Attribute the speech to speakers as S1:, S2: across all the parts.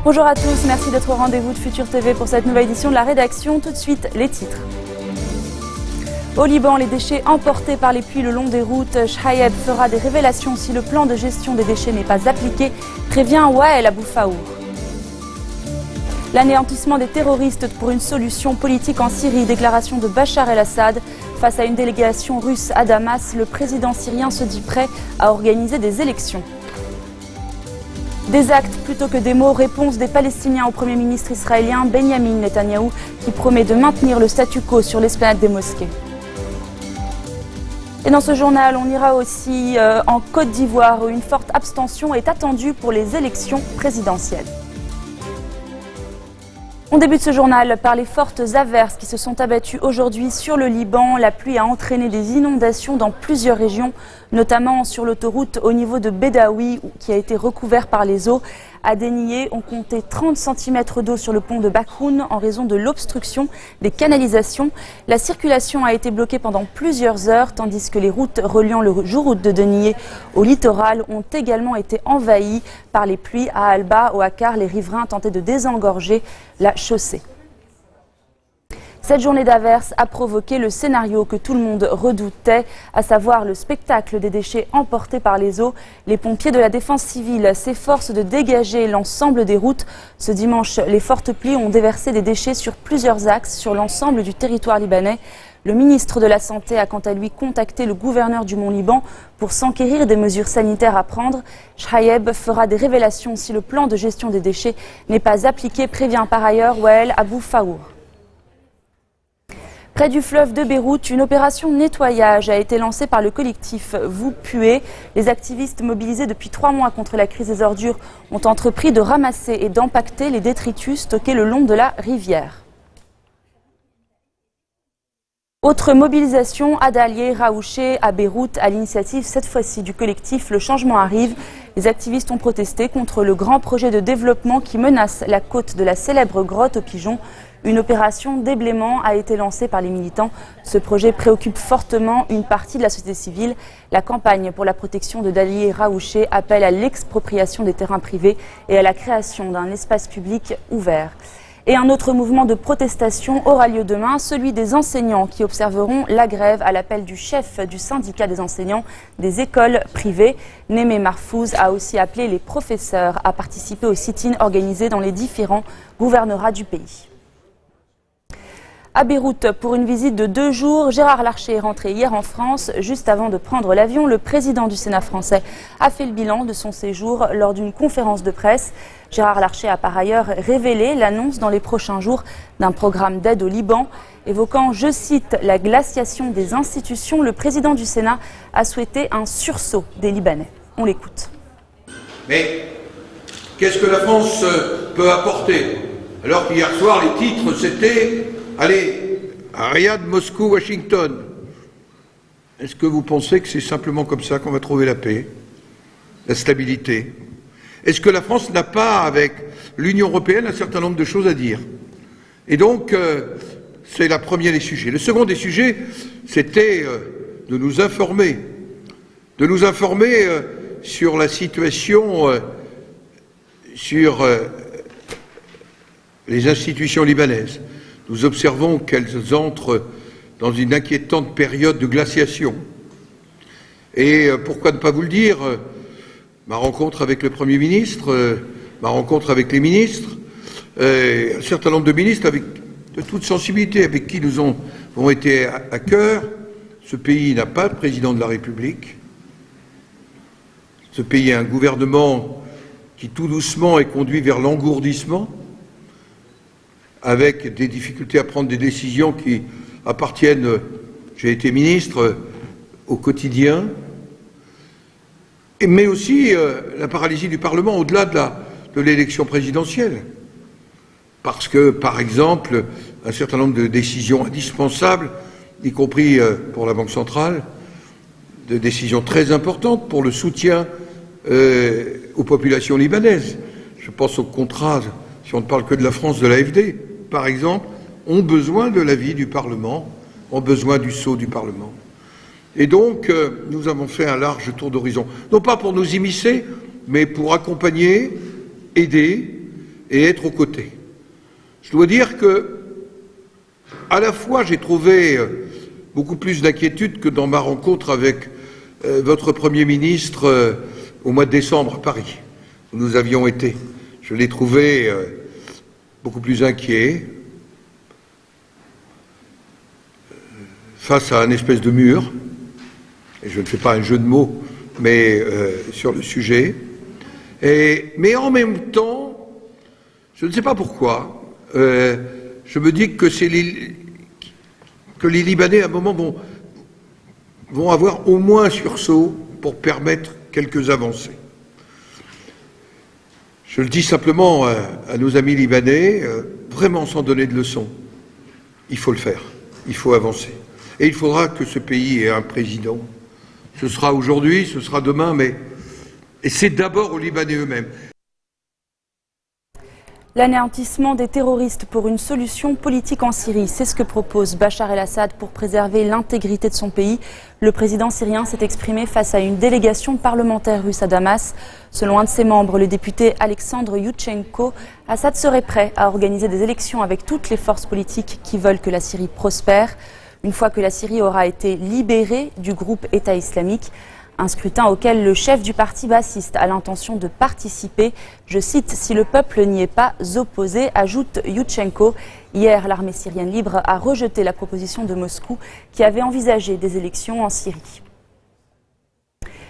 S1: Bonjour à tous, merci d'être au rendez-vous de Futur TV pour cette nouvelle édition de la rédaction. Tout de suite, les titres. Au Liban, les déchets emportés par les pluies le long des routes. Chayeb fera des révélations si le plan de gestion des déchets n'est pas appliqué, prévient Wael Abou Faour. L'anéantissement des terroristes pour une solution politique en Syrie, déclaration de Bachar el-Assad. Face à une délégation russe à Damas, le président syrien se dit prêt à organiser des élections. Des actes plutôt que des mots, réponse des Palestiniens au Premier ministre israélien Benyamin Netanyahou qui promet de maintenir le statu quo sur l'esplanade des mosquées. Et dans ce journal, on ira aussi en Côte d'Ivoire où une forte abstention est attendue pour les élections présidentielles. On débute ce journal par les fortes averses qui se sont abattues aujourd'hui sur le Liban. La pluie a entraîné des inondations dans plusieurs régions, notamment sur l'autoroute au niveau de Bedaoui qui a été recouvert par les eaux. À Dénié, on comptait 30 cm d'eau sur le pont de Bakhoun en raison de l'obstruction des canalisations. La circulation a été bloquée pendant plusieurs heures, tandis que les routes reliant le Jourout de Dénié au littoral ont également été envahies par les pluies. À Alba, au Hakar, les riverains tentaient de désengorger la chaussée. Cette journée d'averse a provoqué le scénario que tout le monde redoutait, à savoir le spectacle des déchets emportés par les eaux. Les pompiers de la défense civile s'efforcent de dégager l'ensemble des routes. Ce dimanche, les fortes pluies ont déversé des déchets sur plusieurs axes sur l'ensemble du territoire libanais. Le ministre de la Santé a quant à lui contacté le gouverneur du Mont-Liban pour s'enquérir des mesures sanitaires à prendre. Chayeb fera des révélations si le plan de gestion des déchets n'est pas appliqué, prévient par ailleurs Wael Abou Faour. Près du fleuve de Beyrouth, une opération nettoyage a été lancée par le collectif Vous Puez. Les activistes mobilisés depuis 3 mois contre la crise des ordures ont entrepris de ramasser et d'empacter les détritus stockés le long de la rivière. Autre mobilisation à Dalié, Raouché, à Beyrouth, à l'initiative cette fois-ci du collectif Le Changement Arrive. Les activistes ont protesté contre le grand projet de développement qui menace la côte de la célèbre grotte aux pigeons. Une opération déblaiement a été lancée par les militants. Ce projet préoccupe fortement une partie de la société civile. La campagne pour la protection de Dalié et Raouché appelle à l'expropriation des terrains privés et à la création d'un espace public ouvert. Et un autre mouvement de protestation aura lieu demain, celui des enseignants qui observeront la grève à l'appel du chef du syndicat des enseignants des écoles privées. Némé Marfouz a aussi appelé les professeurs à participer au sit-in organisé dans les différents gouvernorats du pays. À Beyrouth, pour une visite de 2 jours, Gérard Larcher est rentré hier en France. Juste avant de prendre l'avion, le président du Sénat français a fait le bilan de son séjour lors d'une conférence de presse. Gérard Larcher a par ailleurs révélé l'annonce dans les prochains jours d'un programme d'aide au Liban. Évoquant, je cite, la glaciation des institutions, le président du Sénat a souhaité un sursaut des Libanais. On l'écoute.
S2: Mais qu'est-ce que la France peut apporter? Alors qu'hier soir, les titres, c'était... Allez, à Riyad, Moscou, Washington. Est-ce que vous pensez que c'est simplement comme ça qu'on va trouver la paix, la stabilité? Est-ce que la France n'a pas, avec l'Union européenne, un certain nombre de choses à dire? Et donc, c'est le premier des sujets. Le second des sujets, c'était de nous informer sur la situation, sur les institutions libanaises. Nous observons qu'elles entrent dans une inquiétante période de glaciation. Et pourquoi ne pas vous le dire, ma rencontre avec le Premier ministre, ma rencontre avec les ministres, un certain nombre de ministres de toute sensibilité, avec qui nous avons été à cœur. Ce pays n'a pas de président de la République. Ce pays a un gouvernement qui tout doucement est conduit vers l'engourdissement, avec des difficultés à prendre des décisions qui appartiennent, j'ai été ministre, au quotidien, mais aussi la paralysie du Parlement au-delà de l'élection présidentielle. Parce que, par exemple, un certain nombre de décisions indispensables, y compris pour la Banque centrale, de décisions très importantes pour le soutien aux populations libanaises. Je pense au contrat, si on ne parle que de la France, de l'AfD, par exemple, ont besoin de l'avis du Parlement, ont besoin du sceau du Parlement. Et donc, nous avons fait un large tour d'horizon, non pas pour nous immiscer, mais pour accompagner, aider, et être aux côtés. Je dois dire que, à la fois, j'ai trouvé beaucoup plus d'inquiétude que dans ma rencontre avec votre Premier ministre au mois de décembre à Paris, où nous avions été. Je l'ai trouvé beaucoup plus inquiet face à un espèce de mur, et je ne fais pas un jeu de mots, mais sur le sujet. Mais en même temps, je ne sais pas pourquoi, je me dis que les Libanais, à un moment, vont avoir au moins un sursaut pour permettre quelques avancées. Je le dis simplement à nos amis libanais, vraiment sans donner de leçons. Il faut le faire, il faut avancer. Et il faudra que ce pays ait un président. Ce sera aujourd'hui, ce sera demain, et c'est d'abord aux Libanais eux-mêmes.
S1: L'anéantissement des terroristes pour une solution politique en Syrie, c'est ce que propose Bachar el-Assad pour préserver l'intégrité de son pays. Le président syrien s'est exprimé face à une délégation parlementaire russe à Damas. Selon un de ses membres, le député Alexandre Youtchenko, Assad serait prêt à organiser des élections avec toutes les forces politiques qui veulent que la Syrie prospère. Une fois que la Syrie aura été libérée du groupe État islamique, un scrutin auquel le chef du parti bassiste a l'intention de participer. Je cite, « Si le peuple n'y est pas opposé », ajoute Youtchenko. Hier, l'armée syrienne libre a rejeté la proposition de Moscou qui avait envisagé des élections en Syrie.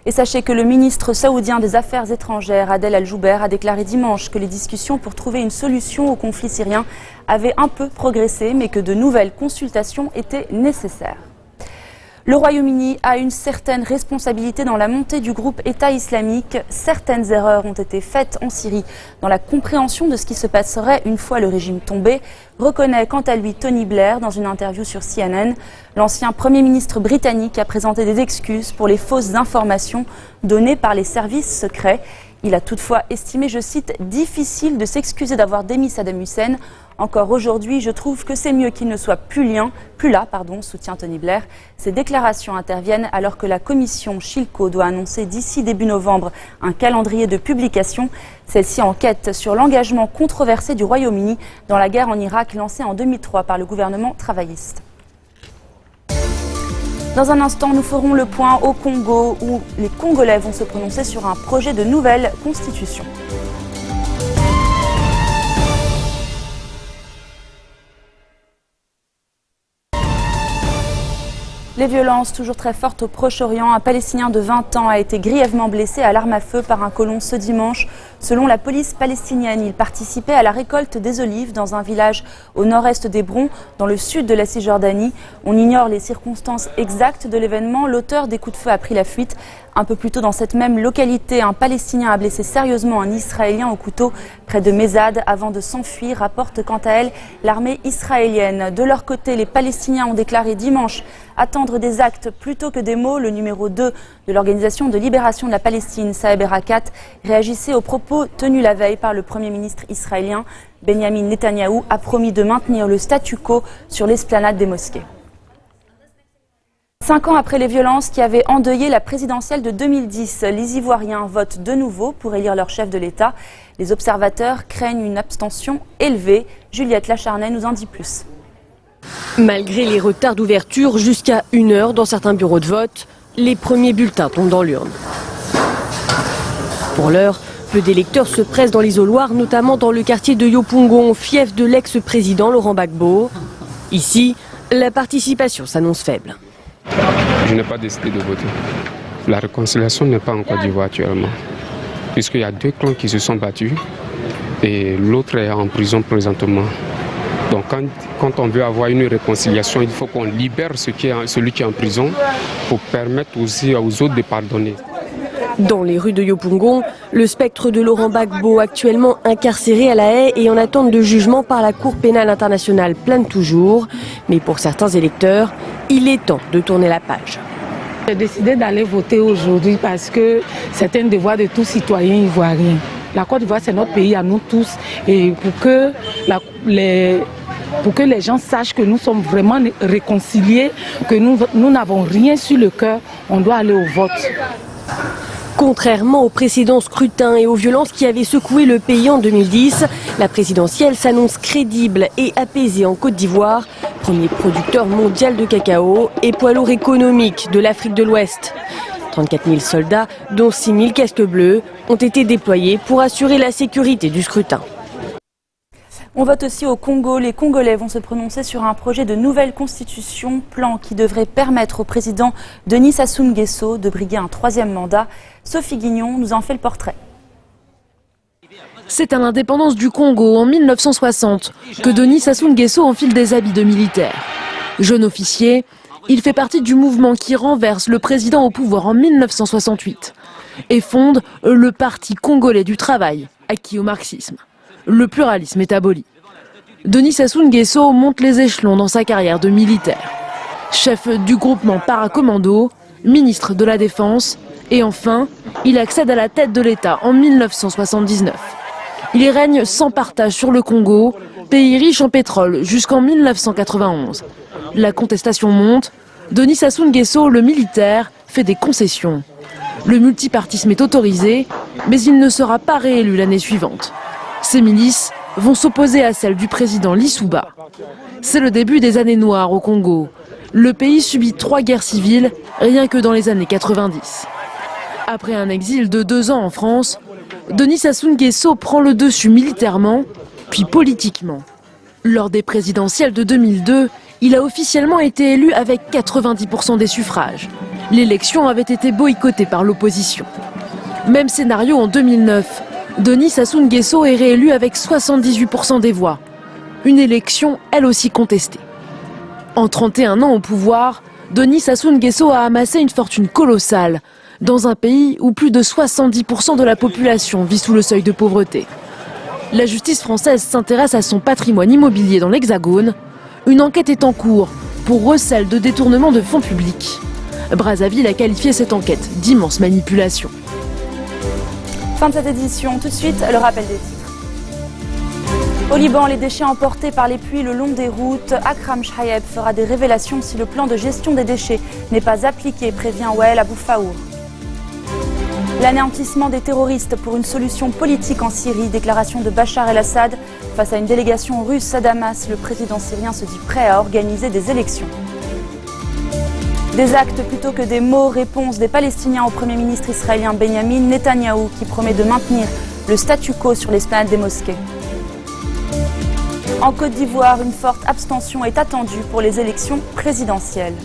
S1: Et sachez que le ministre saoudien des Affaires étrangères, Adel Al-Jouber, a déclaré dimanche que les discussions pour trouver une solution au conflit syrien avaient un peu progressé, mais que de nouvelles consultations étaient nécessaires. Le Royaume-Uni a une certaine responsabilité dans la montée du groupe État islamique. Certaines erreurs ont été faites en Syrie dans la compréhension de ce qui se passerait une fois le régime tombé, reconnaît quant à lui Tony Blair dans une interview sur CNN. L'ancien Premier ministre britannique a présenté des excuses pour les fausses informations données par les services secrets. Il a toutefois estimé, je cite, « difficile de s'excuser d'avoir démis Saddam Hussein. Encore aujourd'hui, je trouve que c'est mieux qu'il ne soit plus là, soutient Tony Blair. Ces déclarations interviennent alors que la commission Shilko doit annoncer d'ici début novembre un calendrier de publication. Celle-ci enquête sur l'engagement controversé du Royaume-Uni dans la guerre en Irak lancée en 2003 par le gouvernement travailliste. Dans un instant, nous ferons le point au Congo où les Congolais vont se prononcer sur un projet de nouvelle constitution. Les violences toujours très fortes au Proche-Orient. Un Palestinien de 20 ans a été grièvement blessé à l'arme à feu par un colon ce dimanche. Selon la police palestinienne, il participait à la récolte des olives dans un village au nord-est d'Hébron, dans le sud de la Cisjordanie. On ignore les circonstances exactes de l'événement. L'auteur des coups de feu a pris la fuite. Un peu plus tôt dans cette même localité, un Palestinien a blessé sérieusement un Israélien au couteau près de Mézad avant de s'enfuir, rapporte quant à elle l'armée israélienne. De leur côté, les Palestiniens ont déclaré dimanche attendre des actes plutôt que des mots. Le numéro 2 de l'Organisation de libération de la Palestine, Saeb Erekat, réagissait aux propos tenus la veille par le Premier ministre israélien. Benjamin Netanyahou a promis de maintenir le statu quo sur l'esplanade des mosquées. 5 ans après les violences qui avaient endeuillé la présidentielle de 2010, les Ivoiriens votent de nouveau pour élire leur chef de l'État. Les observateurs craignent une abstention élevée. Juliette Lacharnay nous en dit plus.
S3: Malgré les retards d'ouverture jusqu'à 1 heure dans certains bureaux de vote, les premiers bulletins tombent dans l'urne. Pour l'heure, peu d'électeurs se pressent dans l'isoloir, notamment dans le quartier de Yopougon, fief de l'ex-président Laurent Gbagbo. Ici, la participation s'annonce faible.
S4: Je n'ai pas décidé de voter. La réconciliation n'est pas en Côte d'Ivoire actuellement, puisqu'il y a 2 clans qui se sont battus et l'autre est en prison présentement. Donc quand on veut avoir une réconciliation, il faut qu'on libère celui qui est en prison pour permettre aussi aux autres de pardonner.
S3: Dans les rues de Yopougon, le spectre de Laurent Gbagbo, actuellement incarcéré à La Haye et en attente de jugement par la Cour pénale internationale, plane toujours. Mais pour certains électeurs, il est temps de tourner la page.
S5: J'ai décidé d'aller voter aujourd'hui parce que c'est un devoir de tout citoyen ivoirien. La Côte d'Ivoire, c'est notre pays à nous tous. Et pour que les gens sachent que nous sommes vraiment réconciliés, que nous n'avons rien sur le cœur, on doit aller au vote.
S3: Contrairement aux précédents scrutins et aux violences qui avaient secoué le pays en 2010, la présidentielle s'annonce crédible et apaisée en Côte d'Ivoire, premier producteur mondial de cacao et poids lourd économique de l'Afrique de l'Ouest. 34 000 soldats, dont 6 000 casques bleus, ont été déployés pour assurer la sécurité du scrutin.
S1: On vote aussi au Congo. Les Congolais vont se prononcer sur un projet de nouvelle constitution, plan qui devrait permettre au président Denis Sassou Nguesso de briguer un 3e mandat. Sophie Guignon nous en fait le portrait.
S6: C'est à l'indépendance du Congo en 1960 que Denis Sassou Nguesso enfile des habits de militaire. Jeune officier, il fait partie du mouvement qui renverse le président au pouvoir en 1968 et fonde le Parti congolais du travail, acquis au marxisme. Le pluralisme est aboli. Denis Sassou Nguesso monte les échelons dans sa carrière de militaire. Chef du groupement paracommando, ministre de la Défense et enfin, il accède à la tête de l'État en 1979. Il y règne sans partage sur le Congo, pays riche en pétrole jusqu'en 1991. La contestation monte, Denis Sassou Nguesso, le militaire, fait des concessions. Le multipartisme est autorisé, mais il ne sera pas réélu l'année suivante. Ces milices vont s'opposer à celles du président Lissouba. C'est le début des années noires au Congo. Le pays subit 3 guerres civiles, rien que dans les années 90. Après un exil de 2 ans en France, Denis Sassou Nguesso prend le dessus militairement, puis politiquement. Lors des présidentielles de 2002, il a officiellement été élu avec 90% des suffrages. L'élection avait été boycottée par l'opposition. Même scénario en 2009. Denis Sassou Nguesso est réélu avec 78% des voix. Une élection, elle aussi contestée. En 31 ans au pouvoir, Denis Sassou Nguesso a amassé une fortune colossale, dans un pays où plus de 70% de la population vit sous le seuil de pauvreté. La justice française s'intéresse à son patrimoine immobilier dans l'Hexagone. Une enquête est en cours pour recel de détournement de fonds publics. Brazzaville a qualifié cette enquête d'immense manipulation.
S1: Fin de cette édition, tout de suite le rappel des titres. Au Liban, les déchets emportés par les pluies le long des routes. Akram Chayeb fera des révélations si le plan de gestion des déchets n'est pas appliqué, prévient Wael Abou Faour. L'anéantissement des terroristes pour une solution politique en Syrie, déclaration de Bachar el-Assad. Face à une délégation russe à Damas, le président syrien se dit prêt à organiser des élections. Des actes plutôt que des mots, réponse des Palestiniens au Premier ministre israélien Benjamin Netanyahou qui promet de maintenir le statu quo sur l'esplanade des mosquées. En Côte d'Ivoire, une forte abstention est attendue pour les élections présidentielles.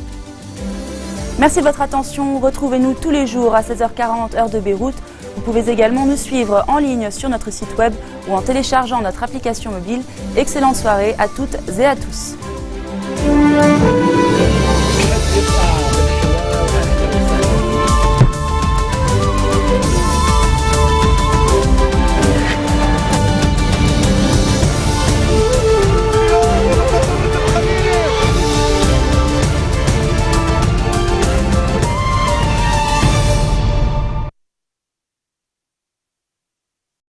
S1: Merci de votre attention. Retrouvez-nous tous les jours à 16h40 heure de Beyrouth. Vous pouvez également nous suivre en ligne sur notre site web ou en téléchargeant notre application mobile. Excellente soirée à toutes et à tous.